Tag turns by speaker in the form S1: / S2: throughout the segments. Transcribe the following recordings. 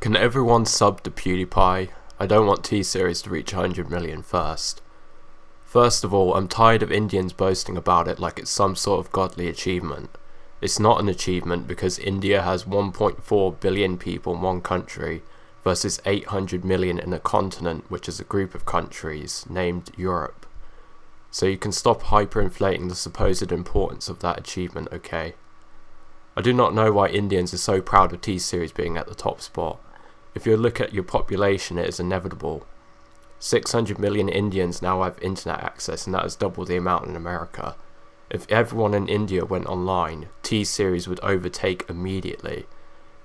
S1: Can everyone sub to PewDiePie? I don't want T-Series to reach 100 million first. First of all, I'm tired of Indians boasting about it like it's some sort of godly achievement. It's not an achievement because India has 1.4 billion people in one country versus 800 million in a continent which is a group of countries named Europe. So you can stop hyperinflating the supposed importance of that achievement, okay? I do not know why Indians are so proud of T-Series being at the top spot. If you look at your population, it is inevitable. 600 million Indians now have internet access, and that is double the amount in America. If everyone in India went online, T-Series would overtake immediately.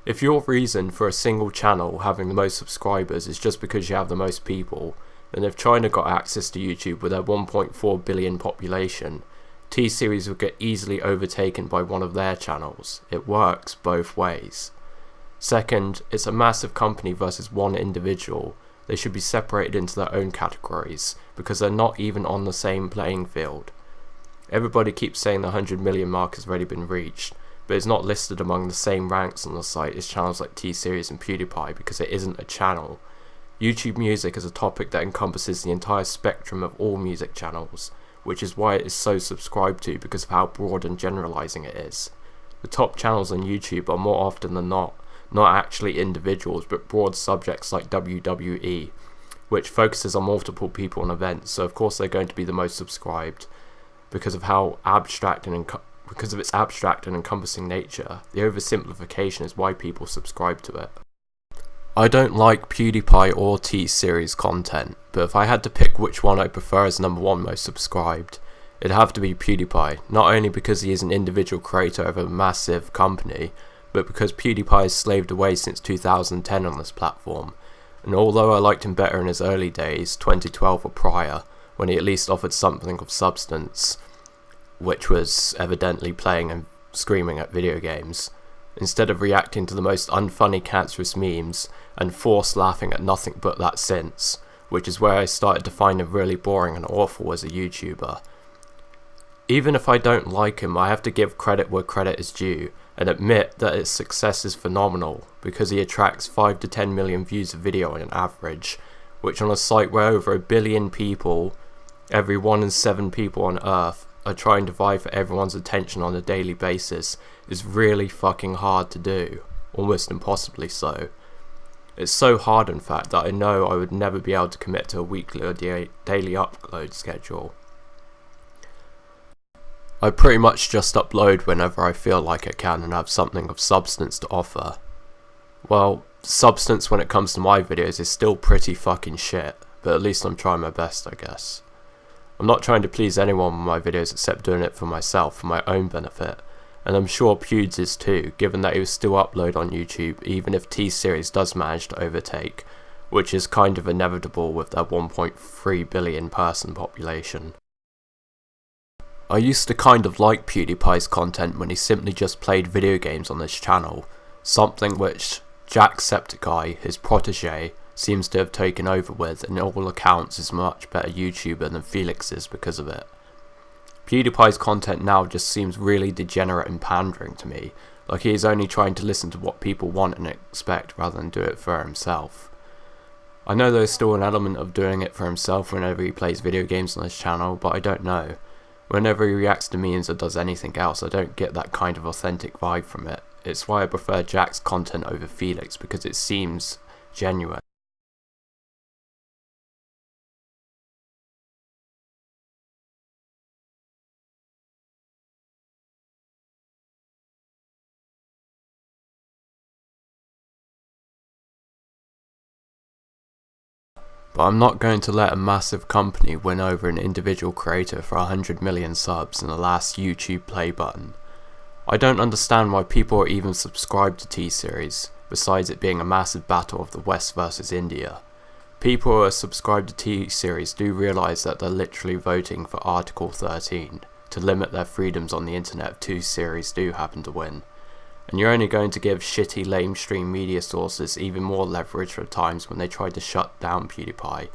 S1: If your reason for a single channel having the most subscribers is just because you have the most people, then if China got access to YouTube with their 1.4 billion population, T-Series would get easily overtaken by one of their channels. It works both ways. Second, it's a massive company versus one individual. They should be separated into their own categories, because they're not even on the same playing field. Everybody keeps saying the 100 million mark has already been reached, but it's not listed among the same ranks on the site as channels like T-Series and PewDiePie because it isn't a channel. YouTube Music is a topic that encompasses the entire spectrum of all music channels, which is why it is so subscribed to because of how broad and generalizing it is. The top channels on YouTube are more often than not actually individuals but broad subjects like WWE, which focuses on multiple people and events, so of course they're going to be the most subscribed because of how abstract and because of its abstract and encompassing nature. The oversimplification is why people subscribe to it. I don't like PewDiePie or T-Series content, but if I had to pick which one I prefer as number one most subscribed, it'd have to be PewDiePie, not only because he is an individual creator of a massive company, but because PewDiePie has slaved away since 2010 on this platform, and although I liked him better in his early days, 2012 or prior, when he at least offered something of substance, which was evidently playing and screaming at video games, instead of reacting to the most unfunny cancerous memes and forced laughing at nothing but that since, which is where I started to find him really boring and awful as a YouTuber. Even if I don't like him, I have to give credit where credit is due, and admit that his success is phenomenal, because he attracts 5 to 10 million views a video on an average, which on a site where over 1 billion people, every 1 in 7 people on Earth, are trying to vie for everyone's attention on a daily basis, is really fucking hard to do, almost impossibly so. It's so hard in fact that I know I would never be able to commit to a weekly or daily upload schedule. I pretty much just upload whenever I feel like I can and have something of substance to offer. Well, substance when it comes to my videos is still pretty fucking shit, but at least I'm trying my best, I guess. I'm not trying to please anyone with my videos except doing it for myself, for my own benefit, and I'm sure Pewds is too, given that he will still upload on YouTube even if T-Series does manage to overtake, which is kind of inevitable with their 1.3 billion person population. I used to kind of like PewDiePie's content when he simply just played video games on this channel, something which Jacksepticeye, his protege, seems to have taken over with, and in all accounts is a much better YouTuber than Felix is because of it. PewDiePie's content now just seems really degenerate and pandering to me, like he is only trying to listen to what people want and expect rather than do it for himself. I know there's still an element of doing it for himself whenever he plays video games on his channel, but I don't know. Whenever he reacts to memes or does anything else, I don't get that kind of authentic vibe from it. It's why I prefer Jack's content over Felix, because it seems genuine. But I'm not going to let a massive company win over an individual creator for 100 million subs and the last YouTube play button. I don't understand why people are even subscribed to T-Series, besides it being a massive battle of the West versus India. People who are subscribed to T-Series do realise that they're literally voting for Article 13 to limit their freedoms on the internet if T-Series do happen to win. And you're only going to give shitty lamestream media sources even more leverage for times when they try to shut down PewDiePie,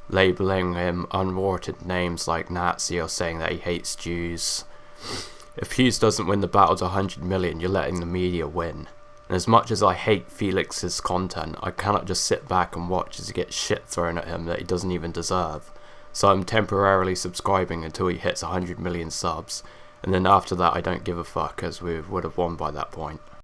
S1: labelling him unwarranted names like Nazi or saying that he hates Jews. If Hughes doesn't win the battle to 100 million, you're letting the media win. And as much as I hate Felix's content, I cannot just sit back and watch as he gets shit thrown at him that he doesn't even deserve. So I'm temporarily subscribing until he hits 100 million subs, and then after that I don't give a fuck, as we would have won by that point.